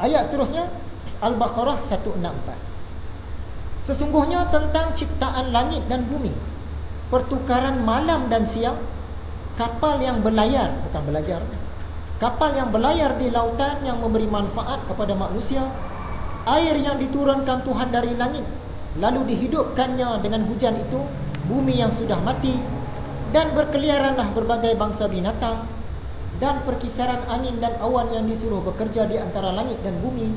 Ayat seterusnya Al-Baqarah 164. Sesungguhnya tentang ciptaan langit dan bumi, pertukaran malam dan siang, kapal yang berlayar, bukan belajar, kapal yang berlayar di lautan yang memberi manfaat kepada manusia, air yang diturunkan Tuhan dari langit lalu dihidupkannya dengan hujan itu, bumi yang sudah mati, dan berkeliaranlah berbagai bangsa binatang, dan perkisaran angin dan awan yang disuruh bekerja di antara langit dan bumi.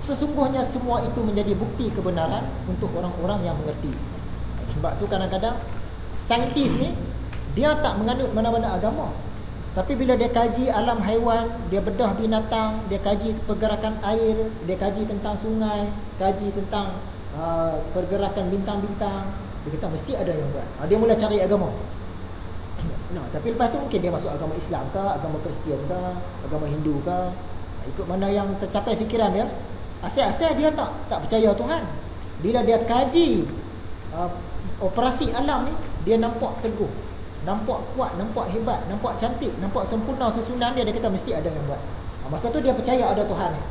Sesungguhnya semua itu menjadi bukti kebenaran untuk orang-orang yang mengerti. Sebab tu kadang-kadang saintis ni dia tak menganut mana-mana agama, tapi bila dia kaji alam haiwan, dia bedah binatang, dia kaji pergerakan air, dia kaji tentang sungai, kaji tentang pergerakan bintang-bintang, dia kata mesti ada yang buat. Dia mula cari agama. Nah, tapi lepas tu mungkin dia masuk agama Islam ke, agama Kristian ke, agama Hindu ke, ikut mana yang tercapai fikiran dia. Asal-asal dia tak percaya Tuhan. Bila dia kaji operasi alam ni, dia nampak teguh, nampak kuat, nampak hebat, nampak cantik, nampak sempurna susunan dia, dia kata mesti ada yang buat. Masa tu dia percaya ada Tuhan ni.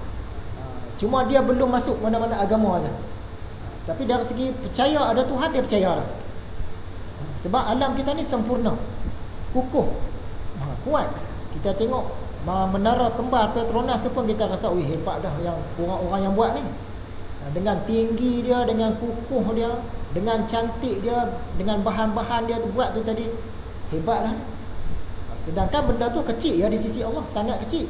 Cuma dia belum masuk mana-mana agama saja. Tapi dari segi percaya ada Tuhan, dia percaya lah. Sebab alam kita ni sempurna, kukuh, kuat. Kita tengok menara kembar Petronas tu pun kita rasa hebat dah yang orang-orang yang buat ni. Dengan tinggi dia, dengan kukuh dia, dengan cantik dia, dengan bahan-bahan dia tu buat tu tadi, hebat lah. Sedangkan benda tu kecil ya di sisi Allah, sangat kecil.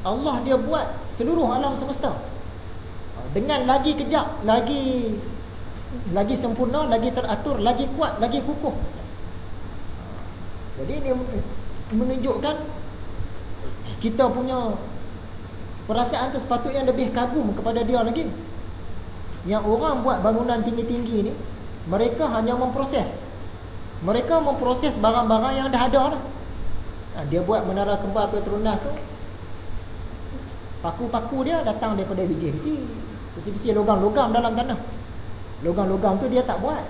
Allah dia buat seluruh alam semesta dengan lagi kejap, lagi sempurna, lagi teratur, lagi kuat, lagi kukuh. Jadi ini menunjukkan kita punya perasaan tu sepatutnya lebih kagum kepada dia lagi. Yang orang buat bangunan tinggi-tinggi ni, mereka hanya memproses. Mereka memproses barang-barang yang dah ada dah. Dia buat menara kembar Petronas tu, paku-paku dia datang daripada biji besi logam-logam dalam tanah. Logam-logam tu dia tak buat,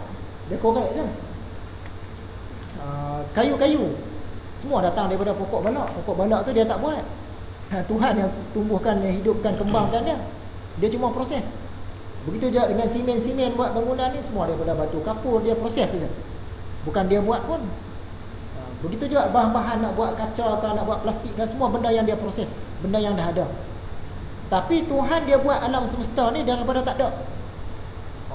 dia korek je. Kayu-kayu semua datang daripada pokok balak. Pokok balak tu dia tak buat. Tuhan yang tumbuhkan, yang hidupkan, kembangkan dia. Dia cuma proses. Begitu juga dengan simen-simen buat bangunan ni, semua daripada batu kapur, dia proses saja. Bukan dia buat pun. Begitu juga bahan-bahan nak buat kaca ke, nak buat plastik ke, semua benda yang dia proses, benda yang dah ada. Tapi Tuhan dia buat alam semesta ni daripada tak ada.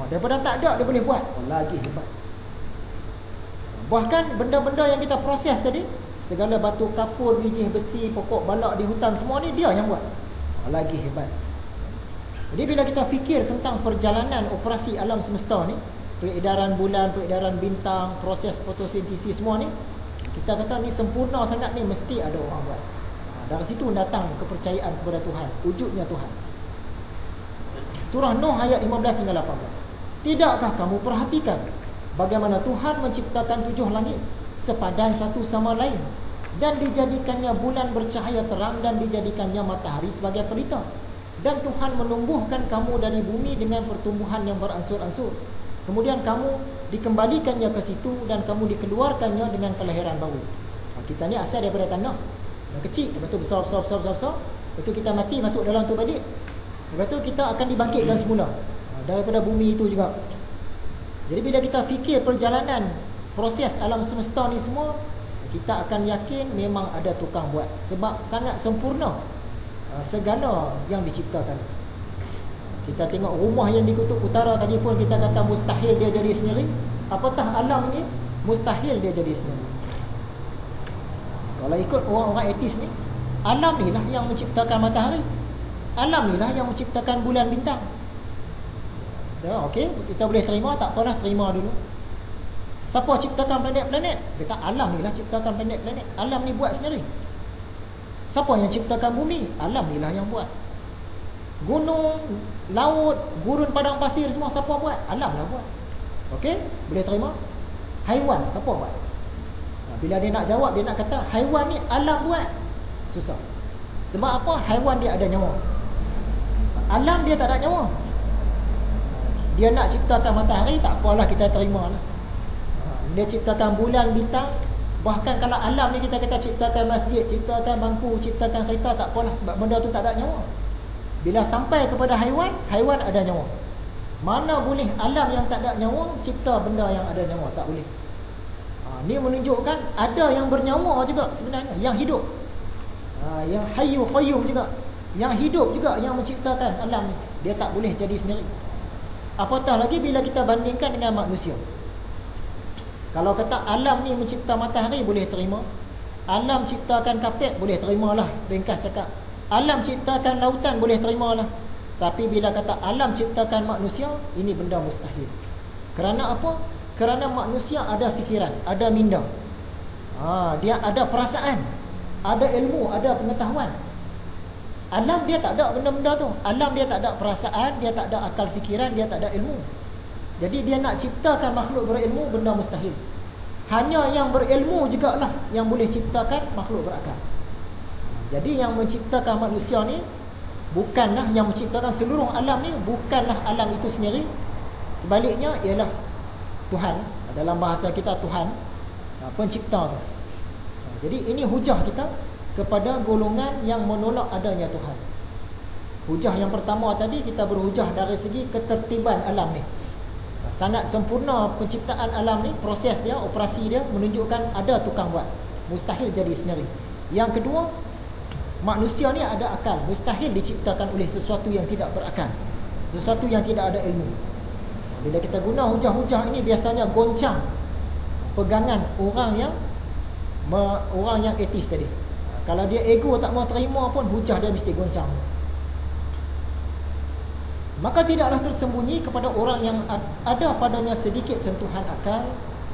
Daripada tak ada dia boleh buat. Lagi hebat. Bahkan benda-benda yang kita proses tadi, segala batu kapur, biji besi, pokok balak di hutan, semua ni dia yang buat. Lagi hebat. Jadi bila kita fikir tentang perjalanan operasi alam semesta ni, peredaran bulan, peredaran bintang, proses fotosintesis semua ni, kita kata ni sempurna sangat ni, mesti ada orang buat. Dari situ datang kepercayaan kepada Tuhan, wujudnya Tuhan. Surah Nuh ayat 15 hingga 18. Tidakkah kamu perhatikan bagaimana Tuhan menciptakan 7 langit sepadan satu sama lain, dan dijadikannya bulan bercahaya terang, dan dijadikannya matahari sebagai pelita, dan Tuhan menumbuhkan kamu dari bumi dengan pertumbuhan yang beransur-ansur, kemudian kamu dikembalikannya ke situ, dan kamu dikeluarkannya dengan kelahiran baru. Kita ni asal daripada tanah yang kecil, lepas tu besar, lepas tu kita mati masuk dalam tu balik, lepas tu kita akan dibangkitkan semula daripada bumi itu juga. Jadi bila kita fikir perjalanan proses alam semesta ni semua, kita akan yakin memang ada tukang buat, sebab sangat sempurna segala yang diciptakan. Kita tengok rumah yang di kutub utara tadi pun kita kata mustahil dia jadi sendiri. Apatah alam ni mustahil dia jadi sendiri. Kalau ikut orang-orang etis ni, alam ni lah yang menciptakan matahari, alam ni lah yang menciptakan bulan bintang. Ya, okey, kita boleh terima, tak apalah, terima dulu. Siapa ciptakan planet-planet? Dia kata alam ni lah ciptakan planet-planet. Alam ni buat sendiri. Siapa yang ciptakan bumi? Alam ni lah yang buat. Gunung, laut, gurun padang pasir semua siapa buat? Alam lah buat. Okey, boleh terima. Haiwan siapa buat? Bila dia nak jawab, dia nak kata haiwan ni alam buat, susah. Sebab apa? Haiwan dia ada nyawa, alam dia tak ada nyawa. Dia nak ciptakan matahari, tak apalah, kita terima lah. Dia ciptakan bulan bintang, Bahkan kalau alam ni kita kata ciptakan masjid, ciptakan bangku, ciptakan kereta, tak apalah, sebab benda tu tak ada nyawa. Bila sampai kepada haiwan, haiwan ada nyawa. Mana boleh alam yang tak ada nyawa cipta benda yang ada nyawa? Tak boleh. Ni menunjukkan ada yang bernyawa juga sebenarnya, yang hidup. Yang hayyu qayyum juga, yang hidup juga yang menciptakan alam ni. Dia tak boleh jadi sendiri. Apatah lagi bila kita bandingkan dengan manusia. Kalau kata alam ni mencipta matahari, boleh terima. Alam ciptakan kapet, boleh terimalah, ringkas cakap. Alam ciptakan lautan, boleh terimalah. Tapi bila kata alam ciptakan manusia, ini benda mustahil. Kerana apa? Kerana manusia ada fikiran, ada minda. Dia ada perasaan, ada ilmu, ada pengetahuan. Alam dia tak ada benda-benda tu. Alam dia tak ada perasaan, dia tak ada akal fikiran, dia tak ada ilmu. Jadi dia nak ciptakan makhluk berilmu, benda mustahil. Hanya yang berilmu jugalah yang boleh ciptakan makhluk berakal. Jadi yang menciptakan manusia ni bukanlah yang menciptakan seluruh alam ni, bukanlah alam itu sendiri. Sebaliknya ialah Tuhan. Dalam bahasa kita Tuhan, pencipta tu. Jadi ini hujah kita kepada golongan yang menolak adanya Tuhan. Hujah yang pertama tadi, kita berhujah dari segi ketertiban alam ni. Sangat sempurna penciptaan alam ni, proses dia, operasi dia menunjukkan ada tukang buat. Mustahil jadi sendiri. Yang kedua, manusia ni ada akal. Mustahil diciptakan oleh sesuatu yang tidak berakal, sesuatu yang tidak ada ilmu. Bila kita guna hujah-hujah ini, biasanya goncang pegangan orang yang etis tadi. Kalau dia ego tak mau terima pun, hujah dia mesti goncang. Maka tidaklah tersembunyi kepada orang yang ada padanya sedikit sentuhan akal,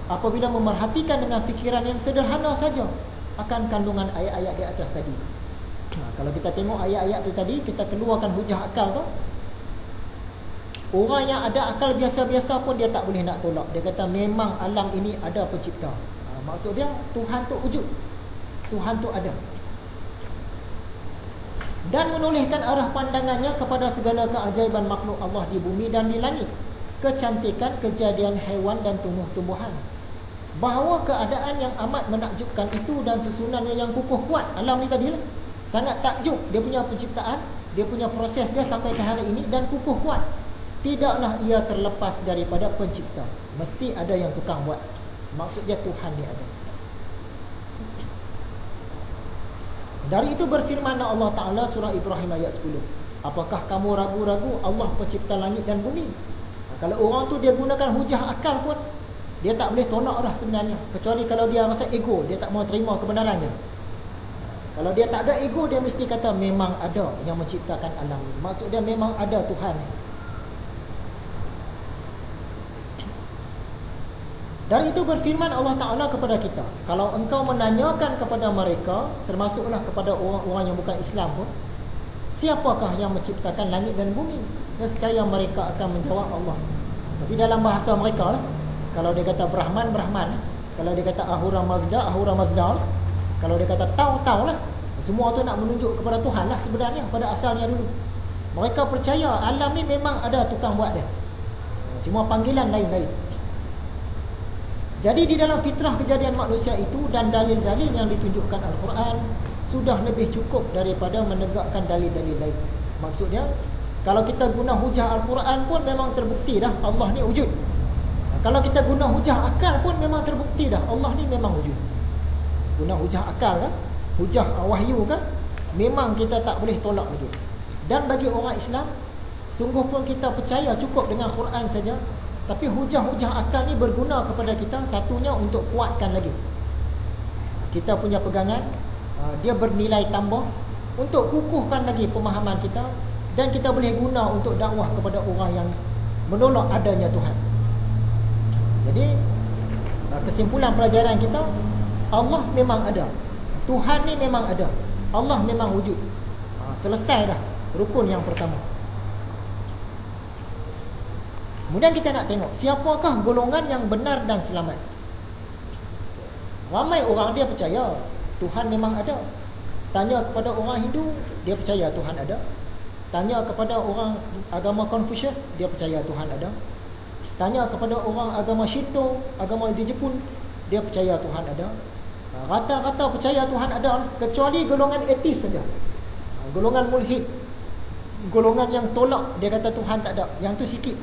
apabila memerhatikan dengan fikiran yang sederhana saja akan kandungan ayat-ayat di atas tadi. Kalau kita tengok ayat-ayat tu tadi, kita keluarkan hujah akal tu, orang yang ada akal biasa-biasa pun dia tak boleh nak tolak. Dia kata memang alam ini ada pencipta. Maksud dia Tuhan tu wujud, Tuhan tu ada. Dan menolehkan arah pandangannya kepada segala keajaiban makhluk Allah di bumi dan di langit, kecantikan kejadian haiwan dan tumbuh-tumbuhan, bahawa keadaan yang amat menakjubkan itu dan susunannya yang kukuh kuat. Alam ni tadi lah, sangat takjub dia punya penciptaan, dia punya proses dia sampai ke hari ini, dan kukuh kuat. Tidaklah ia terlepas daripada pencipta. Mesti ada yang tukang buat. Maksud dia Tuhan ni ada. Dari itu berfirman Allah Ta'ala surah Ibrahim ayat 10. Apakah kamu ragu-ragu Allah pencipta langit dan bumi? Kalau orang tu dia gunakan hujah akal pun, dia tak boleh tolak dah sebenarnya. Kecuali kalau dia rasa ego, dia tak mau terima kebenarannya. Kalau dia tak ada ego, dia mesti kata memang ada yang menciptakan alam. Maksud dia memang ada Tuhan. Dari itu berfirman Allah Ta'ala kepada kita, kalau engkau menanyakan kepada mereka, termasuklah kepada orang-orang yang bukan Islam pun, siapakah yang menciptakan langit dan bumi? Nescaya mereka akan menjawab Allah. Tapi dalam bahasa mereka lah, kalau dia kata Brahman, Brahman. Kalau dia kata Ahura Mazda, Ahura Mazda. Kalau dia kata tahu lah. Semua tu nak menunjuk kepada Tuhan lah sebenarnya, pada asalnya dulu. Mereka percaya alam ni memang ada tukang buat dia, cuma panggilan lain-lain. Jadi di dalam fitrah kejadian manusia itu dan dalil-dalil yang ditunjukkan Al-Quran sudah lebih cukup daripada menegakkan dalil-dalil lain. Maksudnya, kalau kita guna hujah Al-Quran pun memang terbukti dah Allah ni wujud. Kalau kita guna hujah akal pun memang terbukti dah Allah ni memang wujud. Guna hujah akal kan, hujah wahyu kan, memang kita tak boleh tolak lagi. Dan bagi orang Islam, sungguh pun kita percaya cukup dengan Quran saja. Tapi hujah-hujah akal ni berguna kepada kita, satunya untuk kuatkan lagi kita punya pegangan, dia bernilai tambah untuk kukuhkan lagi pemahaman kita, dan kita boleh guna untuk dakwah kepada orang yang menolak adanya Tuhan. Jadi kesimpulan pelajaran kita, Allah memang ada, Tuhan ni memang ada, Allah memang wujud. Selesai dah rukun yang pertama. Kemudian kita nak tengok siapakah golongan yang benar dan selamat. Ramai orang dia percaya Tuhan memang ada. Tanya kepada orang Hindu, dia percaya Tuhan ada. Tanya kepada orang agama Confucius, dia percaya Tuhan ada. Tanya kepada orang agama Shinto, agama di Jepun, dia percaya Tuhan ada. Rata-rata percaya Tuhan ada, kecuali golongan etis saja. Golongan mulhid, golongan yang tolak, dia kata Tuhan tak ada. Yang tu sikit.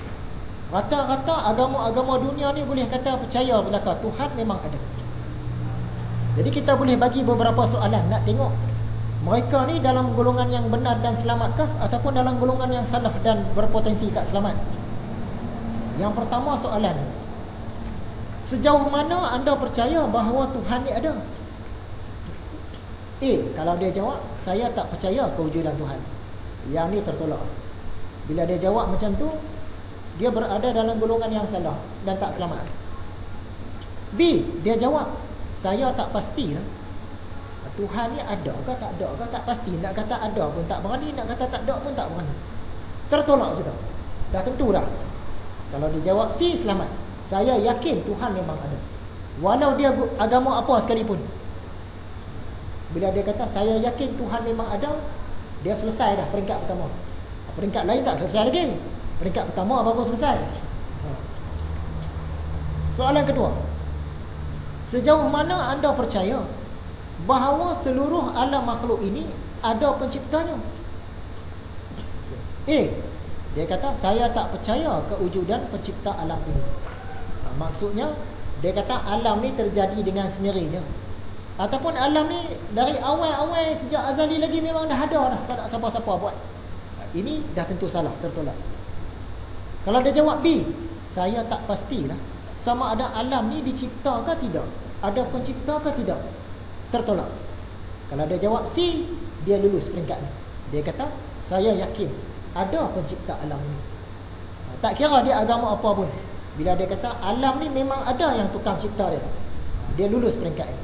Rata-rata agama-agama dunia ni boleh kata percaya belaka Tuhan memang ada. Jadi kita boleh bagi beberapa soalan, nak tengok mereka ni dalam golongan yang benar dan selamatkah, ataupun dalam golongan yang salah dan berpotensi tak selamat. Yang pertama soalan, sejauh mana anda percaya bahawa Tuhan ni ada? Kalau dia jawab, saya tak percaya kewujudan Tuhan, yang ni tertolak. Bila dia jawab macam tu, dia berada dalam golongan yang salah dan tak selamat. B, dia jawab, saya tak pasti lah, Tuhan ni ada ke tak ada ke tak pasti. Nak kata ada pun tak berani, nak kata tak ada pun tak berani. Tertolak juga. Dah tentu dah. Kalau dia jawab C, selamat. Saya yakin Tuhan memang ada, walau dia agama apa sekalipun. Bila dia kata saya yakin Tuhan memang ada, dia selesai dah peringkat pertama. Peringkat lain tak selesai lagi. Peringkat pertama baru selesai. Soalan kedua, sejauh mana anda percaya bahawa seluruh alam makhluk ini ada penciptanya? Dia kata saya tak percaya kewujudan pencipta alam ini. Maksudnya dia kata alam ni terjadi dengan sendirinya, ataupun alam ni dari awal-awal sejak azali lagi memang dah ada dah, tak ada siapa-siapa buat. Ini dah tentu salah, tertolak. Kalau dia jawab B, saya tak pastilah sama ada alam ni dicipta ke tidak, ada pencipta ke tidak, tertolak. Kalau dia jawab C, dia lulus peringkat ni. Dia kata saya yakin ada pencipta alam ni. Tak kira dia agama apa pun, bila dia kata alam ni memang ada yang tukang cipta dia, dia lulus peringkat ni.